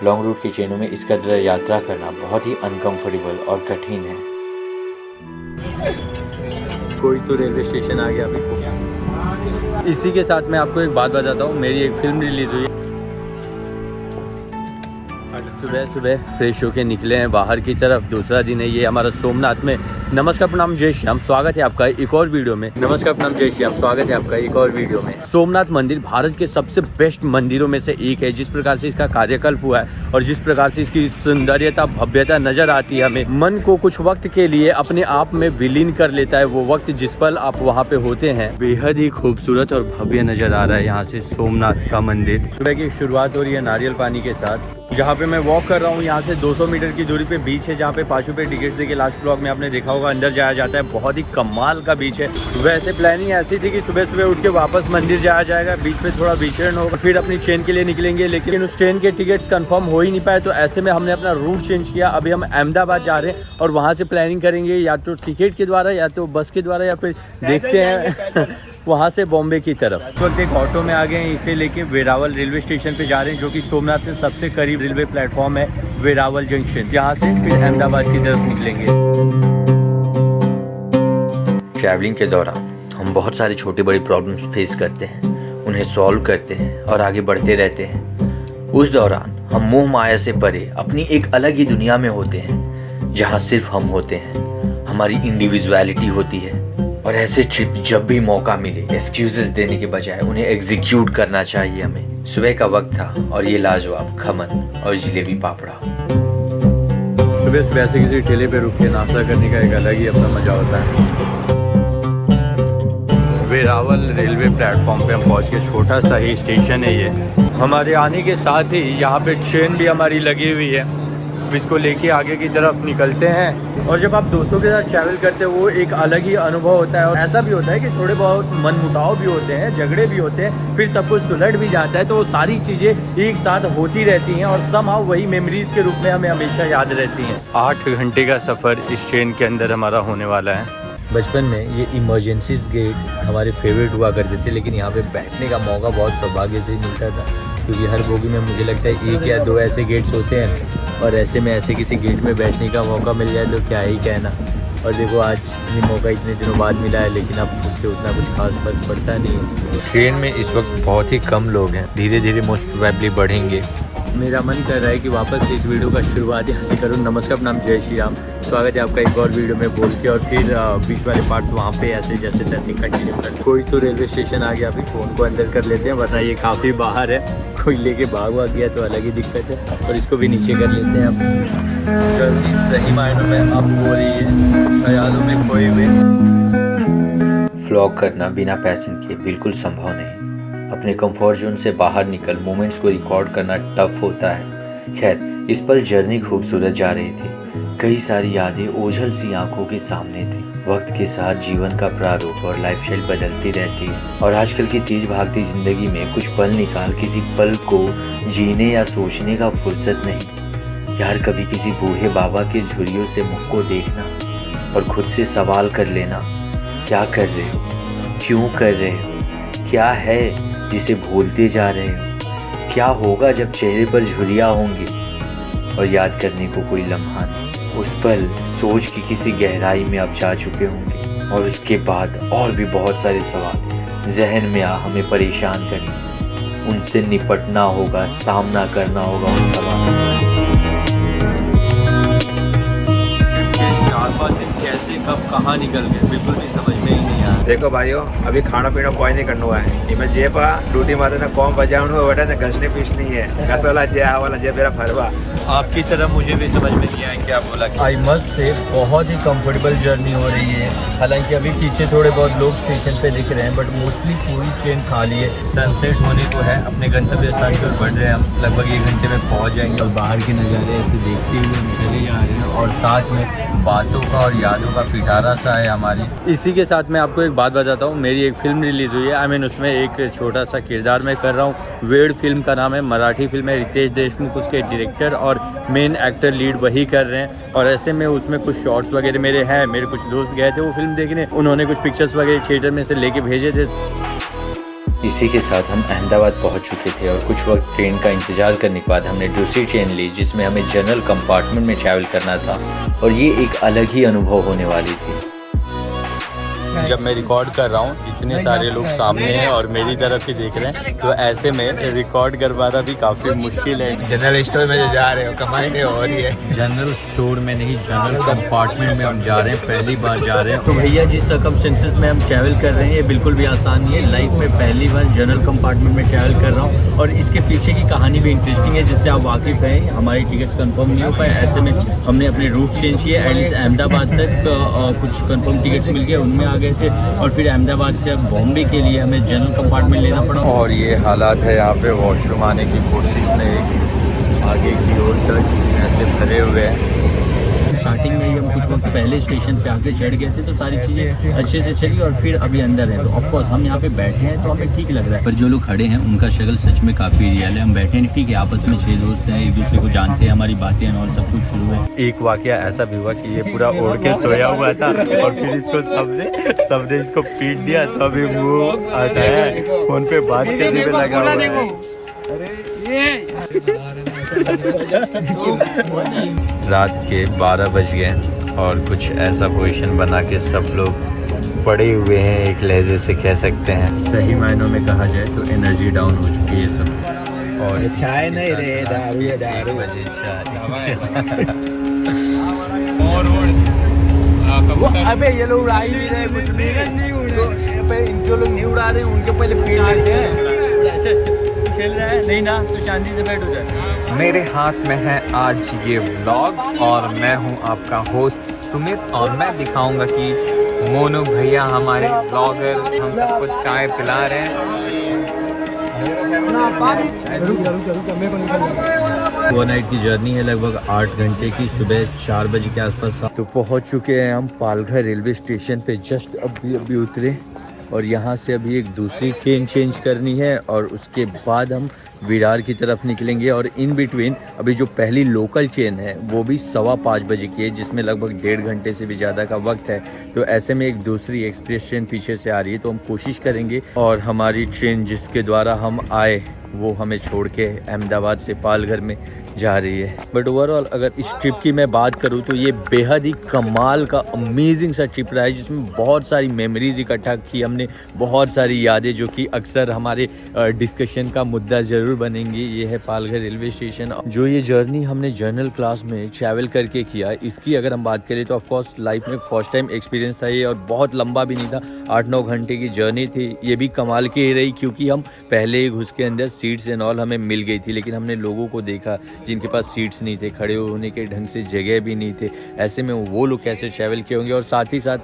Long route की ट्रेनों में इस कदर यात्रा करना बहुत ही अनकंफर्टेबल और कठिन है। कोई तो रेलवे स्टेशन आ गया अभी। इसी के साथ मैं आपको एक बात बताता हूँ, मेरी एक फिल्म रिलीज़ हुई है। सुबह सुबह फ्रेश होके निकले हैं बाहर की तरफ। दूसरा दिन है ये हमारा सोमनाथ में। नमस्कार प्रणाम जय श्री राम, स्वागत है आपका एक और वीडियो में। नमस्कार प्रणाम जय श्री राम, स्वागत है आपका एक और वीडियो में। सोमनाथ मंदिर भारत के सबसे बेस्ट मंदिरों में से एक है। जिस प्रकार से इसका कार्यकल्प हुआ है और जिस प्रकार से इसकी सौंदर्यता भव्यता नजर आती है, हमें मन को कुछ वक्त के लिए अपने आप में विलीन कर लेता है। वो वक्त जिस पल आप वहाँ पे होते हैं बेहद ही खूबसूरत और भव्य नजर आ रहा है यहाँ से सोमनाथ का मंदिर। सुबह की शुरुआत हो रही है नारियल पानी के साथ। जहाँ पे मैं वॉक कर रहा हूँ यहाँ से 200 मीटर की दूरी पे बीच है, जहाँ पे 5 रुपये टिकट देके लास्ट ब्लॉग में आपने देखा होगा अंदर जाया जाता है। बहुत ही कमाल का बीच है। वैसे प्लानिंग ऐसी थी कि सुबह सुबह उठ के वापस मंदिर जाया जाएगा, बीच में थोड़ा विचरण होगा, फिर अपनी ट्रेन के लिए निकलेंगे, लेकिन उस ट्रेन के टिकट्स कंफर्म हो ही नहीं पाए। तो ऐसे में हमने अपना रूट चेंज किया। अभी हम अहमदाबाद जा रहे हैं और वहाँ से प्लानिंग करेंगे या तो टिकट के द्वारा या तो बस के द्वारा या फिर देखते हैं वहाँ से बॉम्बे की तरफ। इस वक्त एक ऑटो में आ गए हैं, इसे लेके वेरावल रेलवे स्टेशन पे जा रहे हैं, जो कि सोमनाथ से सबसे करीब रेलवे प्लेटफॉर्म है वेरावल जंक्शन। यहाँ से फिर अहमदाबाद की तरफ निकलेंगे। ट्रैवलिंग के दौरान हम बहुत सारे छोटे बड़े प्रॉब्लम्स फेस करते हैं, उन्हें सॉल्व करते हैं और आगे बढ़ते रहते हैं। उस दौरान हम मोह माया से परे अपनी एक अलग ही दुनिया में होते हैं, जहाँ सिर्फ हम होते हैं, हमारी इंडिविजुअलिटी होती है। और ऐसे ट्रिप जब भी मौका मिले एक्सक्यूजेस देने के बजाय उन्हें एग्जीक्यूट करना चाहिए हमें। सुबह का वक्त था और ये लाजवाब खमन और जलेबी पापड़ा। सुबह सुबह ऐसे किसी ठेले पे रुक के नाश्ता करने का एक अलग ही अपना मजा होता है। वेरावल रेलवे प्लेटफॉर्म पे हम पहुंच के, छोटा सा ही स्टेशन है ये। हमारे आने के साथ ही यहाँ पे ट्रेन भी हमारी लगी हुई है, इसको लेके आगे की तरफ निकलते हैं। और जब आप दोस्तों के साथ ट्रैवल करते हैं वो एक अलग ही अनुभव होता है। और ऐसा भी होता है कि थोड़े बहुत मनमुटाव भी होते हैं, झगड़े भी होते हैं, फिर सब कुछ सुलट भी जाता है। तो वो सारी चीज़ें एक साथ होती रहती हैं और समहाउ वही मेमोरीज के रूप में हमें हमेशा याद रहती हैं। 8 घंटे का सफ़र इस ट्रेन के अंदर हमारा होने वाला है। बचपन में ये इमरजेंसीज गेट हमारे फेवरेट हुआ करते थे, लेकिन यहाँ पे बैठने का मौका बहुत सौभाग्य से ही मिलता था, क्योंकि हर बोगी में मुझे लगता है 1 या 2 ऐसे गेट्स होते हैं। और ऐसे में ऐसे किसी गेट में बैठने का मौका मिल जाए तो क्या ही कहना। और देखो आज ये मौका इतने दिनों बाद मिला है, लेकिन अब उससे उतना कुछ खास फर्क पड़ता नहीं है। ट्रेन में इस वक्त बहुत ही कम लोग हैं, धीरे धीरे मोस्ट प्रोबेबली बढ़ेंगे। मेरा मन कर रहा है कि वापस से इस वीडियो का शुरुआत यहाँ से करूँ। नमस्कार प्रणाम जय श्री राम, स्वागत है आपका एक और वीडियो में बोल के, और फिर बीच वाले पार्ट्स वहाँ पे ऐसे जैसे तैसे कंटिन्यू कर। कोई तो रेलवे स्टेशन आ गया, अभी फ़ोन को अंदर कर लेते हैं, वरना ये काफ़ी बाहर है, कोई लेके भाग गया तो अलग ही दिक्कत है। और इसको भी नीचे कर लेते हैं। अब जल्दी सही मायनों में अब हो रही है, ख्यालों में खोए हुए। व्लॉग करना बिना पैशन के बिल्कुल संभव नहीं। अपने कंफर्ट जोन से बाहर निकल मोमेंट्स को रिकॉर्ड करना टफ होता है। खैर, इस पल जर्नी खूबसूरत जा रही थी। कई सारी यादें ओझल सी आंखों के सामने थी। वक्त के साथ जीवन का प्रारूप और लाइफस्टाइल बदलती रहती है, और आजकल की तेज भागती जिंदगी में कुछ पल निकाल किसी पल को जीने या सोचने का फुर्सत नहीं। यार, कभी किसी बूढ़े बाबा के झुर्रियों से मुख को देखना और खुद से सवाल कर लेना, क्या कर रहे हो, क्यों कर रहे हो, क्या है जिसे भूलते जा रहे हो, क्या होगा जब चेहरे पर झुर्रियाँ होंगी और याद करने को कोई लम्हा नहीं। उस पल सोच की किसी गहराई में आप जा चुके होंगे, और उसके बाद और भी बहुत सारे सवाल जहन में हमें परेशान करेंगे। उनसे निपटना होगा, सामना करना होगा उन सवालों का। 4-5 दिन कैसे कब कहाँ निकल गए बिल्कुल भी समझ में ही नहीं आया। देखो भाइयों, अभी खाना पीना कोई नहीं करना हुआ है। इमें जे पा ड्यूटी माते ना कौन बजाऊँ बेटा ना घसने पीसनी है, घस वाला जे आ वाला जे मेरा फरवा। आपकी तरह मुझे भी समझ में नहीं आया क्या बोला। आई मस्ट से बहुत ही कंफर्टेबल जर्नी हो रही है। हालांकि अभी पीछे थोड़े बहुत लोग स्टेशन पे दिख रहे हैं, बट मोस्टली पूरी ट्रेन खाली है। सनसेट होने को है, अपने गंतव्य स्थान की ओर बढ़ रहे हैं हम। लगभग 1 घंटे में पहुंच जाएंगे और बाहर के नज़ारे ऐसे देखते हुए चले जा रहे हैं, और साथ में बातों का और यादों का पिटारा सा है हमारी। इसी के साथ मैं आपको एक बात बताता हूँ, मेरी एक फिल्म रिलीज़ हुई है। उसमें एक छोटा सा किरदार मैं कर रहा हूँ। वेड फिल्म का नाम है, मराठी फिल्म है। रितेश देशमुख उसके डायरेक्टर और मेन एक्टर लीड वही कर रहे हैं। और ऐसे में उसमें कुछ शॉर्ट्स वगैरह मेरे हैं। मेरे कुछ दोस्त गए थे वो फिल्म देखने, उन्होंने कुछ पिक्चर्स वगैरह थिएटर में से लेके भेजे थे। इसी के साथ हम अहमदाबाद पहुंच चुके थे और कुछ वक्त ट्रेन का इंतज़ार करने के बाद हमने दूसरी ट्रेन ली जिसमें हमें जनरल कंपार्टमेंट में ट्रैवल करना था और ये एक अलग ही अनुभव होने वाली थी। जब मैं रिकॉर्ड कर रहा हूँ इतने सारे लोग सामने हैं और मेरी तरफ ही देख रहे हैं, तो ऐसे में रिकॉर्ड कर पाना भी काफ़ी मुश्किल है। जनरल स्टोर में जो जा रहे हो कमाई नहीं हो रही है। जनरल स्टोर में नहीं, जनरल कंपार्टमेंट में हम जा रहे हैं, पहली बार जा रहे हैं। तो भैया जिस सर्कमस्टेंसेस में हम ट्रैवल कर रहे हैं ये बिल्कुल भी आसान नहीं है। लाइफ में पहली बार जनरल कंपार्टमेंट में ट्रैवल कर रहा हूँ और इसके पीछे की कहानी भी इंटरेस्टिंग है जिससे आप वाकिफ़ हैं। हमारी टिकट्स कंफर्म नहीं हो पाए, ऐसे में हमने अपने रूट चेंज किए। एटलीस्ट अहमदाबाद तक कुछ कंफर्म टिकट्स मिल गए, उनमें आ गए थे और फिर अहमदाबाद से अब बॉम्बे के लिए हमें जनरल कंपार्टमेंट लेना पड़ा। और ये हालात है यहाँ पे, वॉशरूम आने की कोशिश में एक आगे की ओर तक ऐसे भरे हुए हैं। स्टार्टिंग में ही हम कुछ वक्त पहले स्टेशन पे आके चढ़ गए थे तो सारी चीज़ें अच्छे से चली और फिर अभी अंदर है तो ऑफकोर्स हम यहाँ पे बैठे हैं तो हमें ठीक लग रहा है। पर जो लोग खड़े हैं उनका शक्ल सच में काफ़ी रियल है। हम बैठे हैं ठीक है, आपस में 6 दोस्त हैं, एक दूसरे को जानते हैं, हमारी बातें और सब कुछ शुरू है। एक वाकया ऐसा भी हुआ कि ये पूरा ओढ़ के सोया हुआ था और फिर इसको सबने इसको पीट दिया तो अभी वो आता है फोन पे बात करने में लगा हुआ है। रात के 12 बज गए और कुछ ऐसा पोजीशन बना के सब लोग पड़े हुए हैं, एक लहजे से कह सकते हैं। सही मायनों में कहा जाए तो एनर्जी डाउन हो चुकी है सब। और चाय नहीं रे, दारू है दारू। अबे ये लोग उड़ा ही नहीं रहे कुछ भी, जो लोग नहीं उड़ा रहे उनके पहले पीट लेते हैं। खेल रहा है नहीं ना तो शांति से बैठ हो जाए। मेरे हाथ में है आज ये व्लॉग और मैं हूं आपका होस्ट सुमित और मैं दिखाऊंगा कि मोनू भैया हमारे ब्लॉगर हम सबको चाय पिला रहे हैं। 2 नाइट की जर्नी है, लगभग 8 घंटे की। सुबह 4 बजे के आसपास तो पहुंच चुके हैं हम पालघर रेलवे स्टेशन पे। जस्ट अभी उतरे और यहाँ से अभी एक दूसरी ट्रेन चेंज करनी है और उसके बाद हम विरार की तरफ निकलेंगे। और इन बिटवीन अभी जो पहली लोकल ट्रेन है वो भी 5:15 बजे की है जिसमें लगभग 1.5 घंटे से भी ज़्यादा का वक्त है। तो ऐसे में एक दूसरी एक्सप्रेस ट्रेन पीछे से आ रही है तो हम कोशिश करेंगे और हमारी ट्रेन जिसके द्वारा हम आए वो हमें छोड़ के अहमदाबाद से पालघर में जा रही है। बट ओवरऑल अगर इस ट्रिप की मैं बात करूँ तो ये बेहद ही कमाल का अमेजिंग सा ट्रिप रहा है जिसमें बहुत सारी मेमोरीज इकट्ठा की हमने, बहुत सारी यादें जो कि अक्सर हमारे डिस्कशन का मुद्दा ज़रूर बनेंगी। ये है पालघर रेलवे स्टेशन। जो ये जर्नी हमने जनरल क्लास में ट्रैवल करके किया, इसकी अगर हम बात करें तो ऑफकोर्स लाइफ में फर्स्ट टाइम एक्सपीरियंस था ये और बहुत लंबा भी नहीं था, 8-9 घंटे की जर्नी थी। ये भी कमाल की रही क्योंकि हम पहले ही घुस के अंदर सीट्स एंड ऑल हमें मिल गई थी, लेकिन हमने लोगों को देखा जिनके पास सीट्स नहीं थे, खड़े होने के ढंग से जगह भी नहीं थे। ऐसे में वो लोग कैसे ट्रैवल किए होंगे। और साथ ही साथ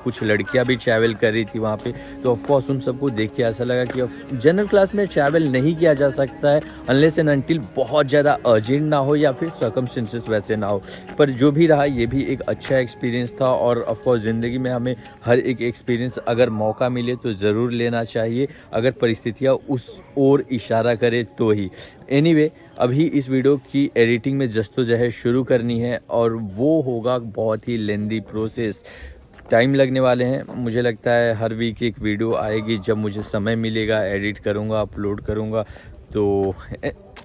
कुछ लड़कियां भी ट्रैवल कर रही थी वहाँ पे, तो ऑफकोर्स उन सबको देख के ऐसा लगा कि जनरल क्लास में ट्रैवल नहीं किया जा सकता है अनलेस एंड अनटिल बहुत ज़्यादा अर्जेंट ना हो या फिर सर्कमस्टेंसेस वैसे ना हो। पर जो भी रहा ये भी एक अच्छा एक्सपीरियंस था और ऑफकोर्स ज़िंदगी में हमें हर एक एक्सपीरियंस अगर मौका मिले तो ज़रूर लेना चाहिए, अगर परिस्थितियाँ उस ओर इशारा करे तो ही। एनीवे अभी इस वीडियो की एडिटिंग में जस्तोजहद शुरू करनी है और वो होगा बहुत ही लेंदी प्रोसेस, टाइम लगने वाले हैं। मुझे लगता है हर वीक एक वीडियो आएगी, जब मुझे समय मिलेगा एडिट करूँगा, अपलोड करूँगा। तो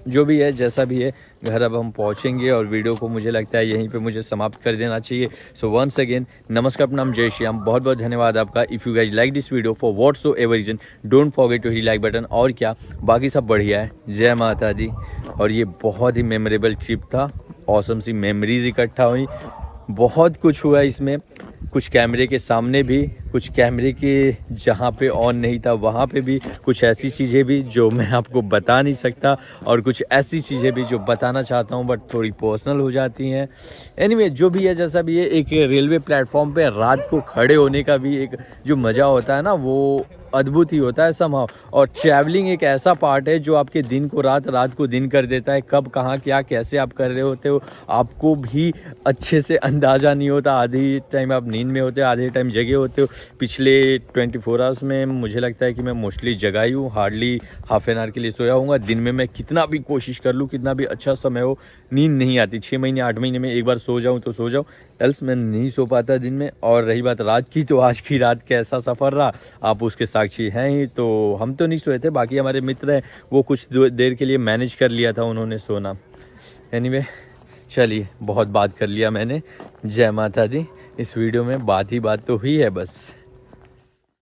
जो भी है जैसा भी है, घर अब हम पहुंचेंगे और वीडियो को मुझे लगता है यहीं पे मुझे समाप्त कर देना चाहिए। सो वंस अगेन नमस्कार, प्रणाम, जय श्री राम, बहुत बहुत धन्यवाद आपका। If you guys like this video for whatsoever reason don't forget to hit like button. और क्या बाकी सब बढ़िया है, जय माता दी। और ये बहुत ही मेमोरेबल ट्रिप था, ऑसम सी मेमोरीज इकट्ठा हुई, बहुत कुछ हुआ इसमें, कुछ कैमरे के सामने भी, कुछ कैमरे के जहाँ पे ऑन नहीं था वहाँ पे भी, कुछ ऐसी चीज़ें भी जो मैं आपको बता नहीं सकता और कुछ ऐसी चीज़ें भी जो बताना चाहता हूँ बट थोड़ी पर्सनल हो जाती हैं। एनीवे जो भी है जैसा भी है, एक रेलवे प्लेटफॉर्म पे रात को खड़े होने का भी एक जो मज़ा होता है ना वो अद्भुत ही होता है समहाउ। और ट्रैवलिंग एक ऐसा पार्ट है जो आपके दिन को रात, रात को दिन कर देता है। कब कहाँ क्या कैसे आप कर रहे होते हो आपको भी अच्छे से अंदाज़ा नहीं होता। आधी टाइम आप नींद में होते हो, आधे टाइम जगे होते हो। पिछले 24 आवर्स में मुझे लगता है कि मैं मोस्टली जगा ही हूँ, हार्डली हाफ एन आवर के लिए सोया हूँगा। दिन में मैं कितना भी कोशिश कर लूँ, कितना भी अच्छा समय हो, नींद नहीं आती। 6 महीने 8 महीने में एक बार सो जाऊँ तो सो जाऊँ, एल्स मैं नहीं सो पाता दिन में। और रही बात रात की, तो आज की रात कैसा सफ़र रहा आप उसके साथ साक्षी हैं ही, तो हम तो नहीं सोए थे, बाकी हमारे मित्र हैं वो कुछ देर के लिए मैनेज कर लिया था उन्होंने सोना। एनीवे चलिए, बहुत बात कर लिया मैंने। जय माता दी। इस वीडियो में बात ही बात तो हुई है बस।